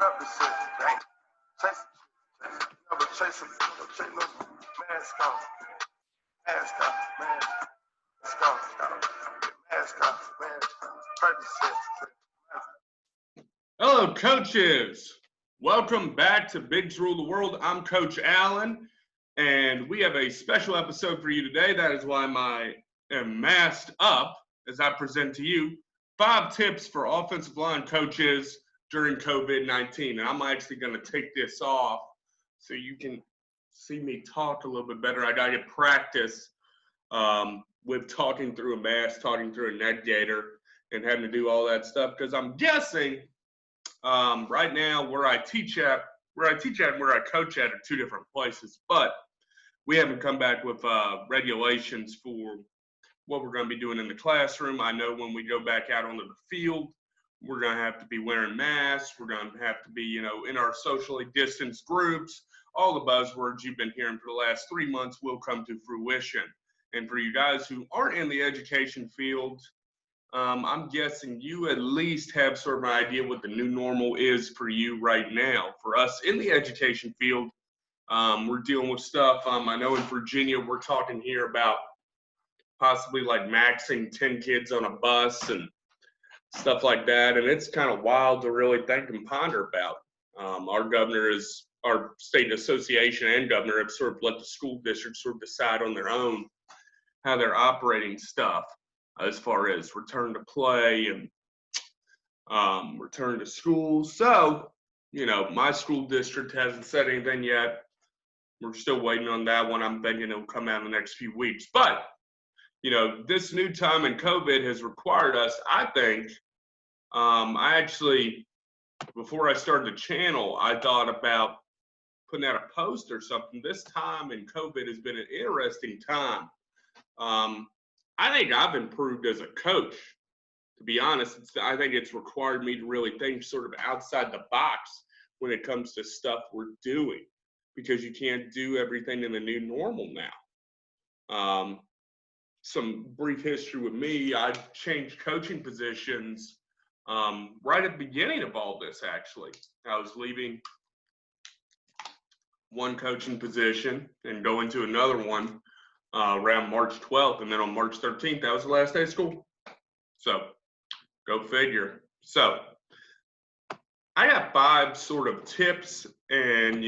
Represent, bang. Chase, never chase a check no mask off. Mask off, man. Mask off, mask off, man. Represent. Hello, coaches. Welcome back to Bigs Rule the World. I'm Coach Allen, and we have a special episode for you today. That is why I am masked up as I present to you 5 tips for offensive line coaches during COVID-19. And I'm actually going to take this off so you can see me talk a little bit better. I got to get practice with talking through a mask, talking through a neck gaiter, and having to do all that stuff because I'm guessing right now where I teach at and where I coach at are 2 different places, but we haven't come back with regulations for what we're going to be doing in the classroom. I know when we go back out onto the field, we're going to have to be wearing masks. We're going to have to be, in our socially distanced groups. All the buzzwords you've been hearing for the last 3 months will come to fruition. And for you guys who aren't in the education field, I'm guessing you at least have sort of an idea what the new normal is for you right now. For us in the education field, we're dealing with stuff. I know in Virginia, we're talking here about possibly like maxing 10 kids on a bus and stuff like that. And it's kind of wild to really think and ponder about. Our state association and governor have sort of let the school districts sort of decide on their own how they're operating stuff as far as return to play and return to school. So, my school district hasn't said anything yet. We're still waiting on that one. I'm thinking it'll come out in the next few weeks. But, this new time in COVID has required us, I think, I actually, before I started the channel, I thought about putting out a post or something. This time in COVID has been an interesting time. I think I've improved as a coach, to be honest. I think it's required me to really think sort of outside the box when it comes to stuff we're doing, because you can't do everything in the new normal now. Some brief history with me, I changed coaching positions right at the beginning of all this, actually. I was leaving one coaching position and going to another one around March 12th, and then on March 13th, that was the last day of school. So, go figure. So, I got 5 sort of tips, and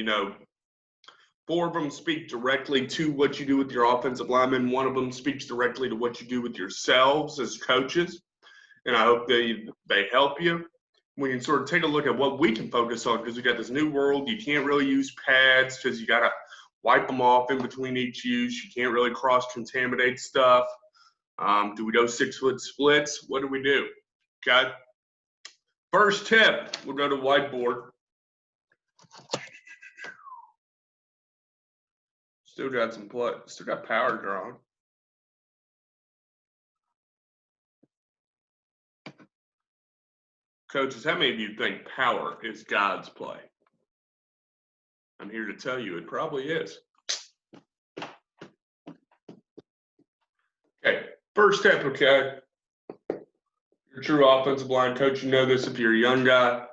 4 of them speak directly to what you do with your offensive linemen. 1 of them speaks directly to what you do with yourselves as coaches, and I hope they help you. We can sort of take a look at what we can focus on, because we got this new world. You can't really use pads because you got to wipe them off in between each use. You can't really cross-contaminate stuff. Do we go 6-foot splits? What do we do? Okay. First tip, we'll go to whiteboard. Still got power drawn. Coaches, how many of you think power is God's play? I'm here to tell you it probably is. Okay, first step, okay? You're a true offensive line coach. You know this if you're a young guy.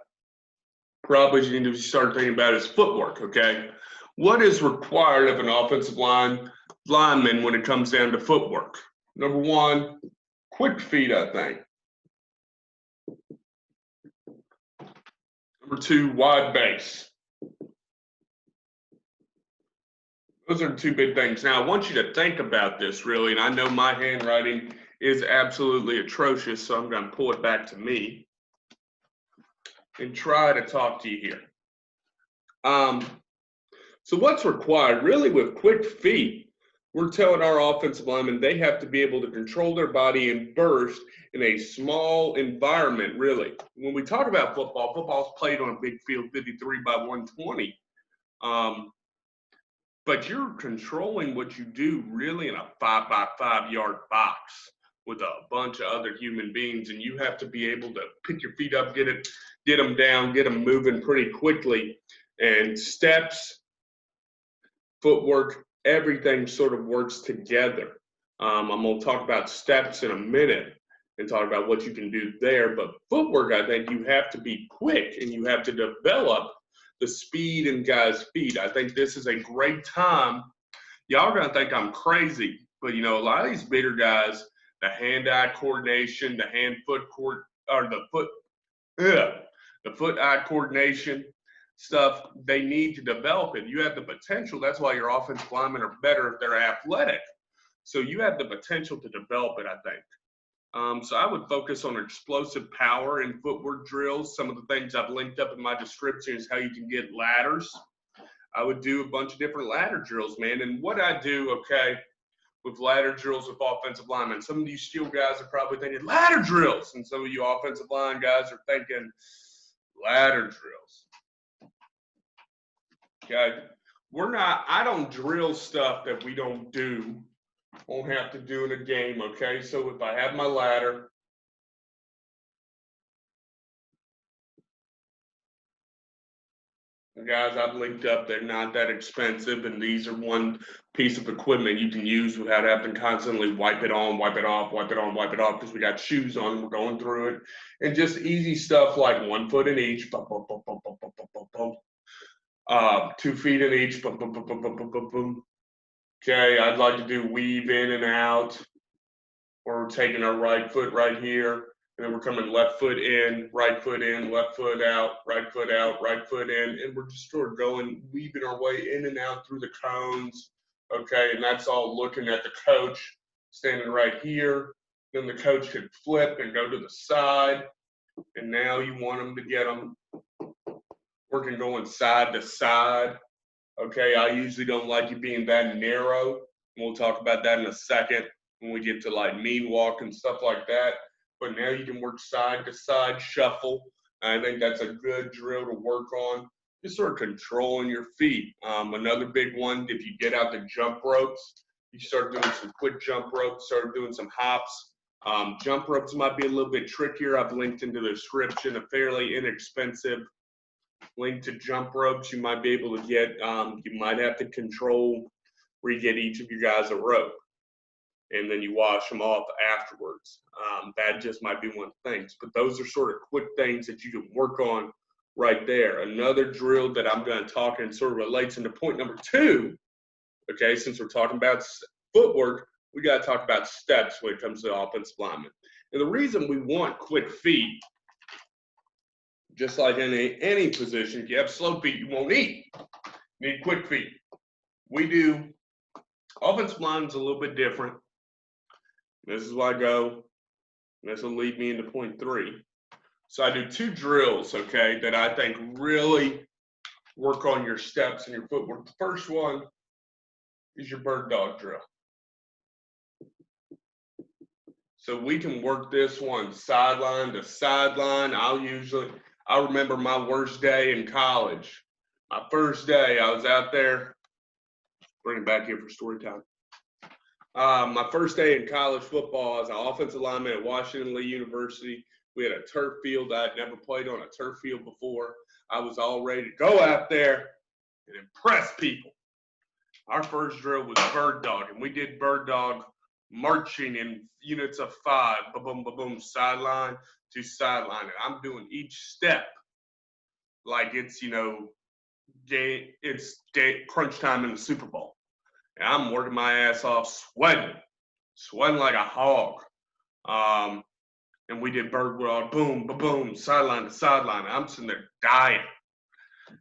Probably you need to start thinking about his footwork, okay? What is required of an offensive lineman when it comes down to footwork? Number 1, quick feet, I think. Number 2, wide base. Those are the 2 big things. Now, I want you to think about this, really, and I know my handwriting is absolutely atrocious, so I'm going to pull it back to me and try to talk to you here. So what's required, really, with quick feet, we're telling our offensive linemen they have to be able to control their body and burst in a small environment, really. When we talk about football, football's played on a big field, 53 by 120. But you're controlling what you do really in a 5 by 5 yard box with a bunch of other human beings, and you have to be able to pick your feet up, get them down, get them moving pretty quickly. And steps, footwork, everything sort of works together. I'm going to talk about steps in a minute. and talk about what you can do there. But footwork, I think you have to be quick and you have to develop the speed in guys' feet. I think this is a great time. Y'all are gonna think I'm crazy, but a lot of these bigger guys, the hand-eye coordination, the foot-eye coordination stuff, they need to develop it. You have the potential. That's why your offensive linemen are better if they're athletic. So you have the potential to develop it, I think. So I would focus on explosive power and footwork drills. Some of the things I've linked up in my description is how you can get ladders. I would do a bunch of different ladder drills, man. And what I do, okay, with ladder drills with offensive linemen, some of you steel guys are probably thinking ladder drills, and some of you offensive line guys are thinking ladder drills. Okay, I don't drill stuff that we don't have to do in a game, okay? So if I have my ladder, the guys I've linked up, they're not that expensive, and these are one piece of equipment you can use without having to constantly wipe it on, wipe it off, wipe it on, wipe it off, because we got shoes on, we're going through it. And just easy stuff like 1 foot in each, 2 feet in each, Okay, I'd like to do weave in and out, or we're taking our right foot right here, and then we're coming left foot in, left foot out, right foot out, right foot in, and we're just sort of going, weaving our way in and out through the cones, okay, and that's all looking at the coach standing right here. Then the coach could flip and go to the side, and now you want them to get them working going side to side. Okay, I usually don't like it being that narrow. We'll talk about that in a second when we get to like mean walk and stuff like that. But now you can work side to side shuffle. I think that's a good drill to work on. Just sort of controlling your feet. Another big one, if you get out the jump ropes, you start doing some quick jump ropes, start doing some hops. Jump ropes might be a little bit trickier. I've linked into the description a fairly inexpensive link to jump ropes you might be able to get. You might have to control where you get each of you guys a rope, and then you wash them off afterwards. That just might be one of the things, but those are sort of quick things that you can work on right there. Another drill that I'm going to talk and sort of relates into point number 2, okay, since we're talking about footwork, we got to talk about steps when it comes to offensive linemen. And the reason we want quick feet, just like in any position, if you have slow feet, you won't eat. You need quick feet. We do. Offensive line is a little bit different. This is why I go. This will lead me into point 3. So I do 2 drills, okay, that I think really work on your steps and your footwork. The first one is your bird dog drill. So we can work this one sideline to sideline. I remember my worst day in college. My first day, I was out there. Bring it back here for story time. My first day in college football as an offensive lineman at Washington Lee University. We had a turf field. I had never played on a turf field before. I was all ready to go out there and impress people. Our first drill was bird dog, and we did bird dog marching in units of 5, ba-boom, ba-boom, sideline to sideline. And I'm doing each step like it's, crunch time in the Super Bowl. And I'm working my ass off, sweating like a hog. And we did bird dog, boom, ba-boom, sideline to sideline. I'm sitting there dying.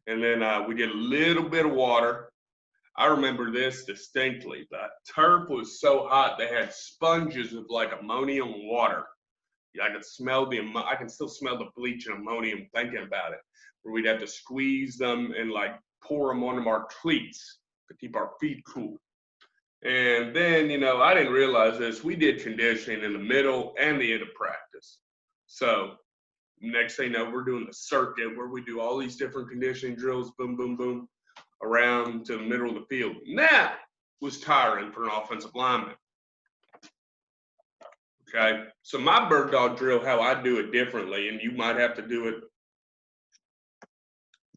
And then we did a little bit of water. I remember this distinctly. The turf was so hot, they had sponges of like ammonium water. I can still smell the bleach and ammonium thinking about it, where we'd have to squeeze them and like pour them onto our cleats to keep our feet cool. And then, I didn't realize this. We did conditioning in the middle and the end of practice. So next thing you know, we're doing the circuit where we do all these different conditioning drills, boom, boom, boom, around to the middle of the field. And that was tiring for an offensive lineman. Okay, so my bird dog drill, how I do it differently, and you might have to do it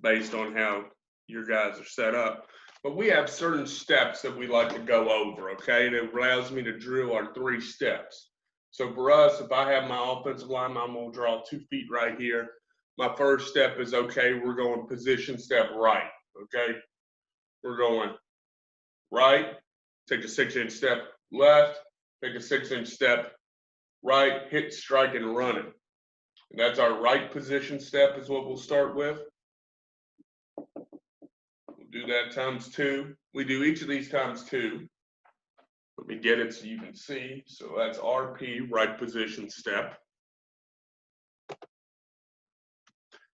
based on how your guys are set up. But we have certain steps that we like to go over, okay? It allows me to drill our 3 steps. So for us, if I have my offensive lineman, I'm going to draw 2 feet right here. My first step is, okay, we're going position step right, okay? We're going right, take a 6-inch step left, take a 6-inch step right, hit, strike, and run it. And that's our right position step is what we'll start with. We'll do that times 2. We do each of these times 2. Let me get it so you can see. So that's RP, right position step.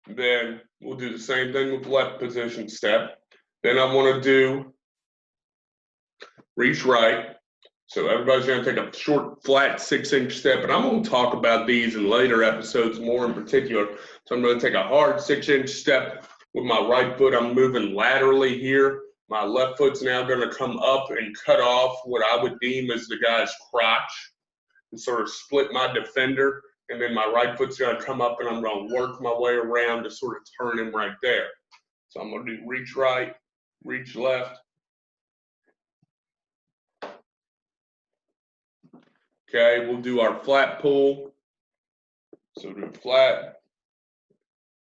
Then we'll do the same thing with left position step. Then I want to do reach right. So everybody's going to take a short, flat 6-inch step. And I'm going to talk about these in later episodes more in particular. So I'm going to take a hard 6-inch step with my right foot. I'm moving laterally here. My left foot's now going to come up and cut off what I would deem as the guy's crotch and sort of split my defender. And then my right foot's going to come up and I'm going to work my way around to sort of turn him right there. So I'm going to do reach right, reach left. Okay, we'll do our flat pull. So do flat.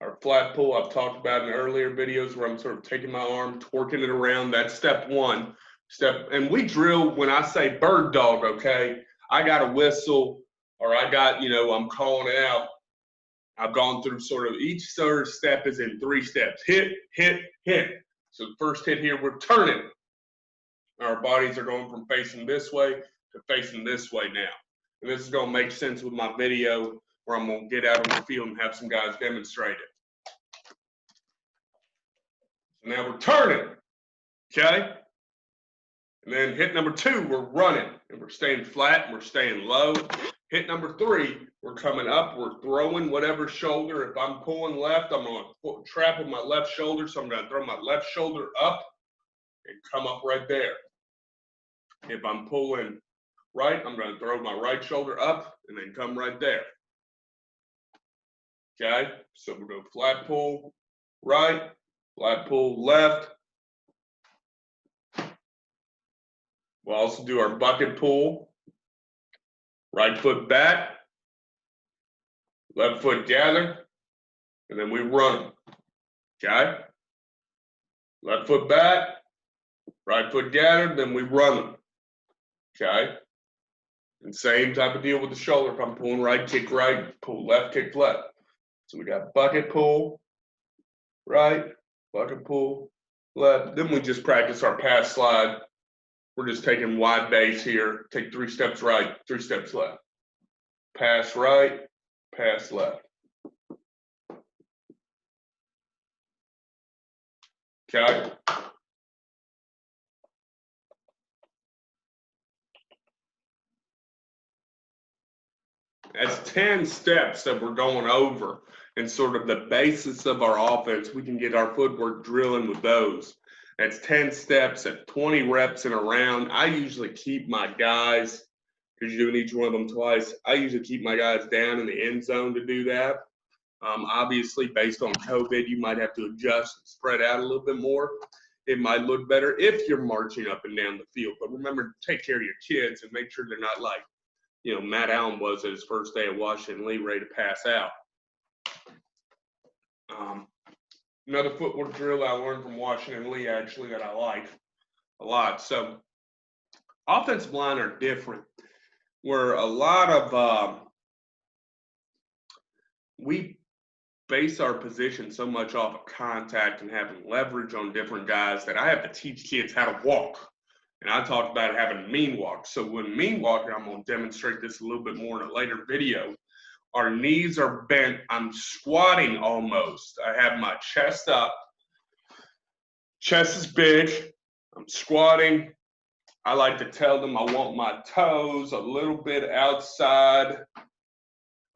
Our flat pull I've talked about in earlier videos where I'm sort of taking my arm, twerking it around. That's step 1. And we drill when I say bird dog, okay? I got a whistle or I got, I'm calling it out. I've gone through sort of each third step is in 3 steps. Hit, hit, hit. So the first hit here, we're turning. Our bodies are going from facing this way to facing this way now. And this is going to make sense with my video where I'm going to get out on the field and have some guys demonstrate it. So now we're turning, okay? And then hit number 2, we're running. And we're staying flat and we're staying low. Hit number 3, we're coming up. We're throwing whatever shoulder. If I'm pulling left, I'm going to trap with my left shoulder. So I'm going to throw my left shoulder up and come up right there. If I'm pulling right, I'm going to throw my right shoulder up and then come right there. Okay, so we'll go flat pull right, flat pull left. We'll also do our bucket pull. Right foot back, left foot gather, and then we run. Okay? Left foot back, right foot gathered, then we run them. Okay? And same type of deal with the shoulder. If I'm pulling right, kick right, pull left, kick left. So we got bucket pull, right, bucket pull, left. Then we just practice our pass slide. We're just taking wide base here. Take 3 steps right, 3 steps left. Pass right, pass left. Okay? That's 10 steps that we're going over and sort of the basis of our offense. We can get our footwork drilling with those. That's 10 steps at 20 reps in a round. I usually keep my guys, because you're doing each one of them twice, I usually keep my guys down in the end zone to do that. Obviously, based on COVID, you might have to adjust and spread out a little bit more. It might look better if you're marching up and down the field. But remember to take care of your kids and make sure they're not like, Matt Allen was at his first day at Washington Lee, ready to pass out. Another footwork drill I learned from Washington Lee, actually, that I like a lot. So offensive line are different, where a lot of we base our position so much off of contact and having leverage on different guys that I have to teach kids how to walk. And I talked about having a mean walk. So when mean walking, I'm going to demonstrate this a little bit more in a later video. Our knees are bent. I'm squatting almost. I have my chest up. Chest is big. I'm squatting. I like to tell them I want my toes a little bit outside.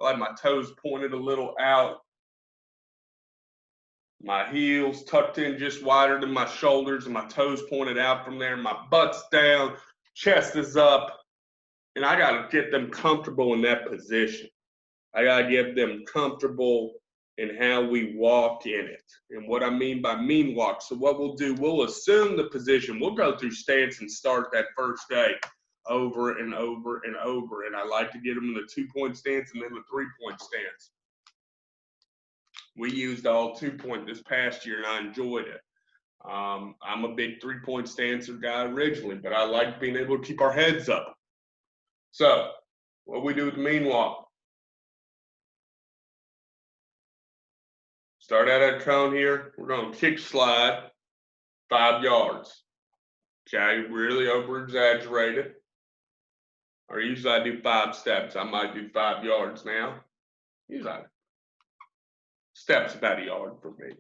I like my toes pointed a little out. My heels tucked in just wider than my shoulders and my toes pointed out from there. My butt's down, chest is up. And I got to get them comfortable in that position. I got to get them comfortable in how we walk in it. And what I mean by mean walk. So what we'll do, we'll assume the position. We'll go through stance and start that first day. over and over and over. And I like to get them in the 2-point stance and then the 3-point stance. We used all 2-point this past year, and I enjoyed it. I'm a big 3-point stancer guy originally, but I like being able to keep our heads up. So, what we do with the mean walk. Start out at a cone here. We're going to kick slide 5 yards. Okay, really over-exaggerate it. Or usually I do 5 steps. I might do 5 yards now. Usually steps about a yard for me.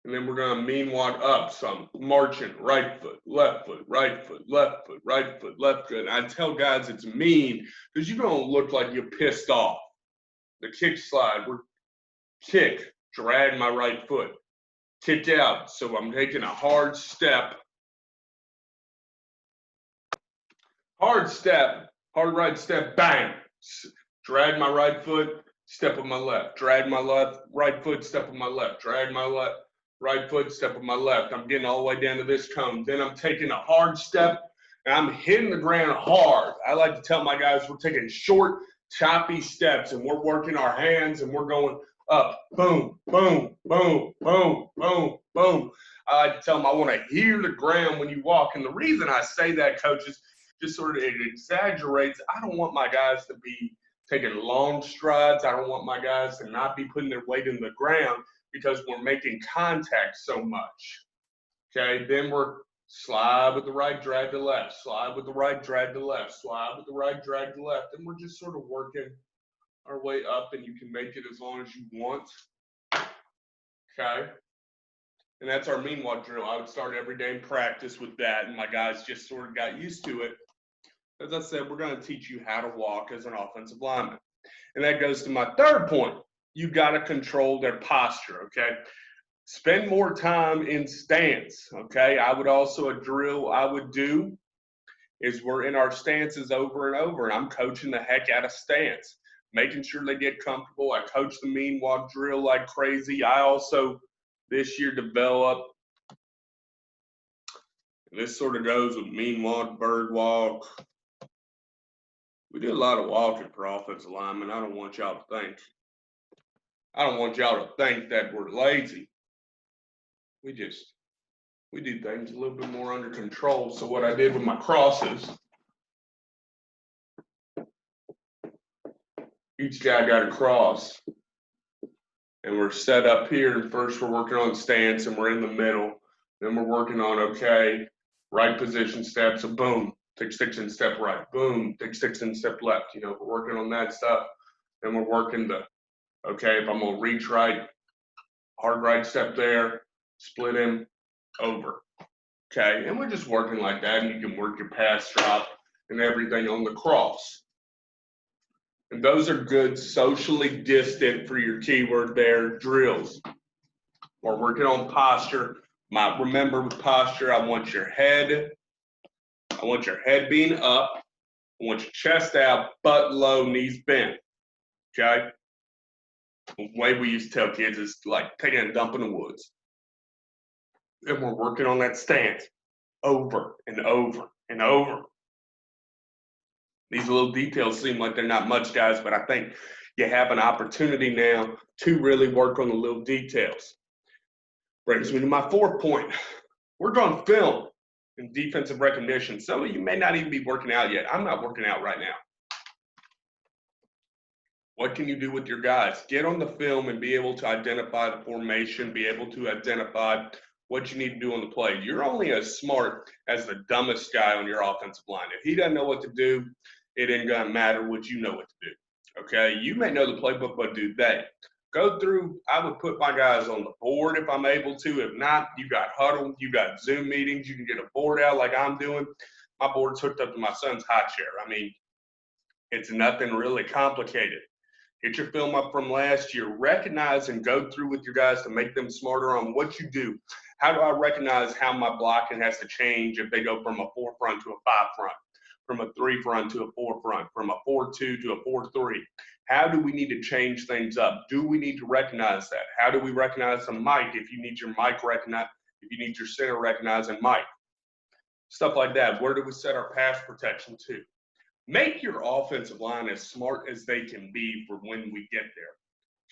And then we're going to mean walk up some, marching right foot, left foot, right foot, left foot, right foot, left foot. And I tell guys it's mean because you don't look like you're pissed off. The kick slide, we're kick, drag my right foot, kick out. So I'm taking a hard step. Hard step, hard right step, bang. Drag my right foot, step with my left. Drag my right foot, step with my left. Drag my right foot, step with my left. I'm getting all the way down to this cone. Then I'm taking a hard step, and I'm hitting the ground hard. I like to tell my guys we're taking short, choppy steps, and we're working our hands, and we're going up. Boom, boom, boom, boom, boom, boom. I like to tell them I want to hear the ground when you walk. And the reason I say that, coaches, just sort of it exaggerates. I don't want my guys to be taking long strides. I don't want my guys to not be putting their weight in the ground because we're making contact so much. Okay, then we're slide with the right, drag to left, slide with the right, drag to left, slide with the right, drag to left. And we're just sort of working our way up, and you can make it as long as you want. Okay. And that's our mean walk drill. I would start every day in practice with that, and my guys just sort of got used to it. As I said, we're going to teach you how to walk as an offensive lineman. And that goes to my third point. You got to control their posture, okay? Spend more time in stance, okay? I would also, a drill I would do is we're in our stances over and over, and I'm coaching the heck out of stance, making sure they get comfortable. I coach the mean walk drill like crazy. I also, this year, developed, and this sort of goes with mean walk, bird walk. We do a lot of walking for offensive linemen. I don't want y'all to think that we're lazy. We do things a little bit more under control. So what I did with my crosses, each guy got a cross. And we're set up here. And first we're working on stance and we're in the middle. Then we're working on, okay, right position steps, so boom. Take 6 and step right, boom, take 6 and step left. You know, we're working on that stuff. Then we're working the, okay, if I'm gonna reach right, hard right step there, split him over. Okay, and we're just working like that, and you can work your pass drop and everything on the cross. And those are good socially distant, for your keyword there, drills. We're working on posture. Remember with posture, I want your head being up. I want your chest out, butt low, knees bent. Okay? The way we used to tell kids is like taking a dump in the woods. And we're working on that stance over and over and over. These little details seem like they're not much, guys, but I think you have an opportunity now to really work on the little details. Brings me to my fourth point. We're on film and defensive recognition. Some of you may not even be working out yet. I'm not working out right now. What can you do with your guys? Get on the film and be able to identify the formation, be able to identify what you need to do on the play. You're only as smart as the dumbest guy on your offensive line. If he doesn't know what to do, it ain't gonna matter what you know what to do. Okay, you may know the playbook, but do they? Go through, I would put my guys on the board if I'm able to. If not, you got huddle, you got Zoom meetings, you can get a board out like I'm doing. My board's hooked up to my son's high chair. I mean, it's nothing really complicated. Get your film up from last year. Recognize and go through with your guys to make them smarter on what you do. How do I recognize how my blocking has to change if they go from a 4 front to a 5 front? From a 3 front to a 4 front, from a 4-2 to a 4-3. How do we need to change things up? Do we need to recognize that? How do we recognize the mic if you need your mic recognized, if you need your center recognizing mic? stuff like that. Where do we set our pass protection to? Make your offensive line as smart as they can be for when we get there.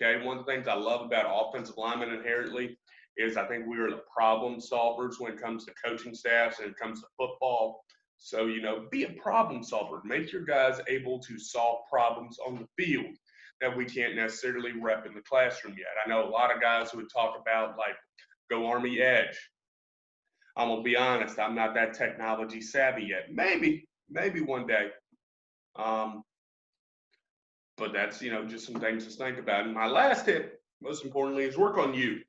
Okay, one of the things I love about offensive linemen inherently is I think we are the problem solvers when it comes to coaching staffs and it comes to football. So, be a problem solver. Make your guys able to solve problems on the field that we can't necessarily rep in the classroom yet. I know a lot of guys who would talk about, like, go Army Edge. I'm going to be honest, I'm not that technology savvy yet. Maybe one day. But that's, just some things to think about. And my last tip, most importantly, is work on you.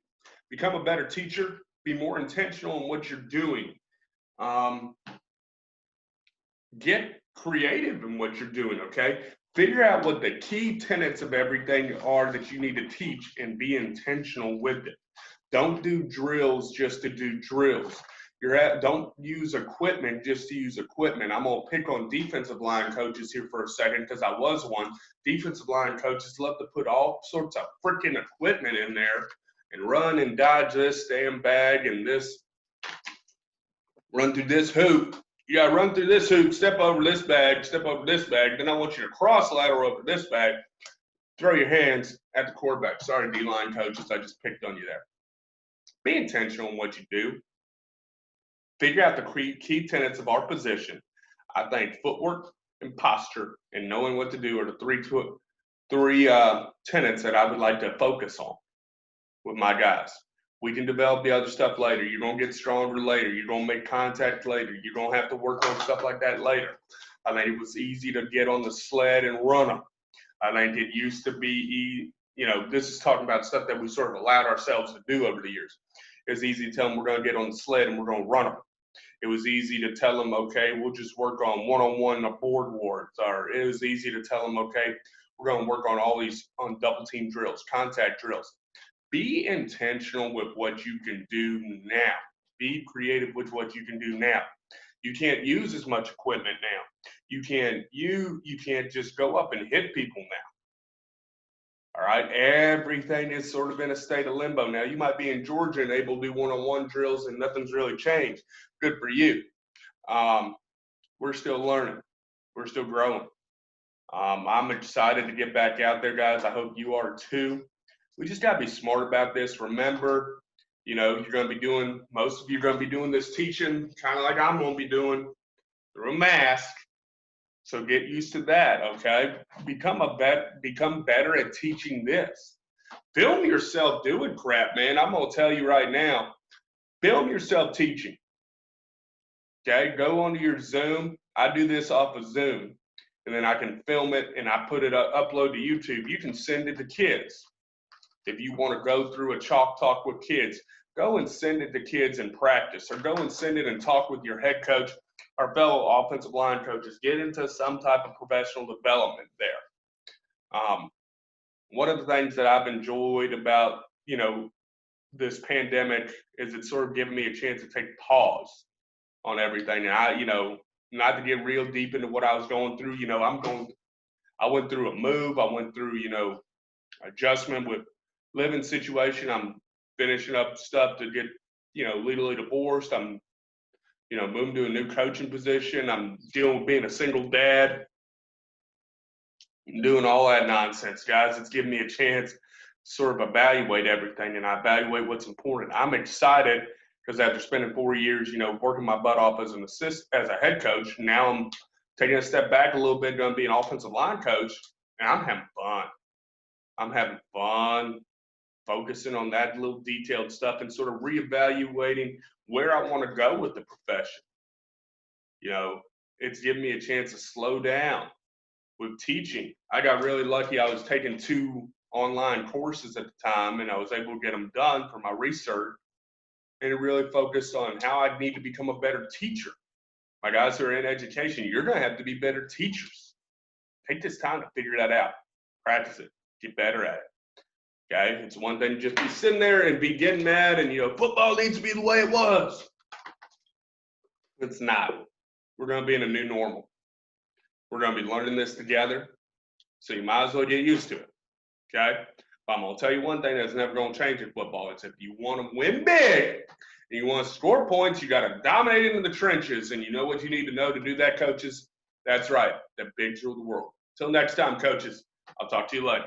Become a better teacher. Be more intentional in what you're doing. Get creative in what you're doing, okay? Figure out what the key tenets of everything are that you need to teach and be intentional with it. Don't do drills just to do drills. Don't use equipment just to use equipment. I'm going to pick on defensive line coaches here for a second because I was one. Defensive line coaches love to put all sorts of freaking equipment in there and run and dodge this damn bag and this, run through this hoop. You got to run through this hoop, step over this bag, step over this bag. Then I want you to cross lateral over this bag. Throw your hands at the quarterback. Sorry, D-line coaches, I just picked on you there. Be intentional in what you do. Figure out the key tenets of our position. I think footwork and posture and knowing what to do are the three tenets that I would like to focus on with my guys. We can develop the other stuff later. You're going to get stronger later. You're going to make contact later. You're going to have to work on stuff like that later. I think it was easy to get on the sled and run them. I think it used to be, this is talking about stuff that we sort of allowed ourselves to do over the years. It was easy to tell them we're going to get on the sled and we're going to run them. It was easy to tell them, okay, we'll just work on one-on-one board wards. Or it was easy to tell them, okay, we're going to work on all these on double team drills, contact drills. Be intentional with what you can do now. Be creative with what you can do now. You can't use as much equipment now. You can't just go up and hit people now. All right, everything is sort of in a state of limbo now. You might be in Georgia and able to do one-on-one drills and nothing's really changed. Good for you. We're still learning. We're still growing. I'm excited to get back out there, guys. I hope you are too. We just got to be smart about this. Remember, most of you are going to be doing this teaching kind of like I'm going to be doing through a mask. So get used to that, okay? Become better at teaching this. Film yourself doing crap, man. I'm going to tell you right now, film yourself teaching. Okay, go onto your Zoom. I do this off of Zoom, and then I can film it and I put it upload to YouTube. You can send it to kids. If you want to go through a chalk talk with kids, go and send it to kids and practice, or go and send it and talk with your head coach or fellow offensive line coaches. Get into some type of professional development there. One of the things that I've enjoyed about, this pandemic is it's sort of given me a chance to take pause on everything. And not to get real deep into what I was going through, I went through a move. I went through, adjustment with living situation. I'm finishing up stuff to get, legally divorced. I'm, moving to a new coaching position. I'm dealing with being a single dad. I'm doing all that nonsense, guys. It's given me a chance to sort of evaluate everything and I evaluate what's important. I'm excited because after spending 4 years, working my butt off as a head coach, now I'm taking a step back a little bit, going to be an offensive line coach, and I'm having fun. I'm having fun focusing on that little detailed stuff and sort of reevaluating where I want to go with the profession. It's given me a chance to slow down with teaching. I got really lucky. I was taking 2 online courses at the time, and I was able to get them done for my research, and it really focused on how I need to become a better teacher. My guys who are in education, you're going to have to be better teachers. Take this time to figure that out. Practice it. Get better at it. Okay? It's one thing to just be sitting there and be getting mad and, football needs to be the way it was. It's not. We're going to be in a new normal. We're going to be learning this together. So you might as well get used to it. Okay? I'm going to tell you one thing that's never going to change in football. It's if you want to win big and you want to score points, you got to dominate into the trenches. And you know what you need to know to do that, coaches? That's right. The bigs rule the world. Till next time, coaches. I'll talk to you later.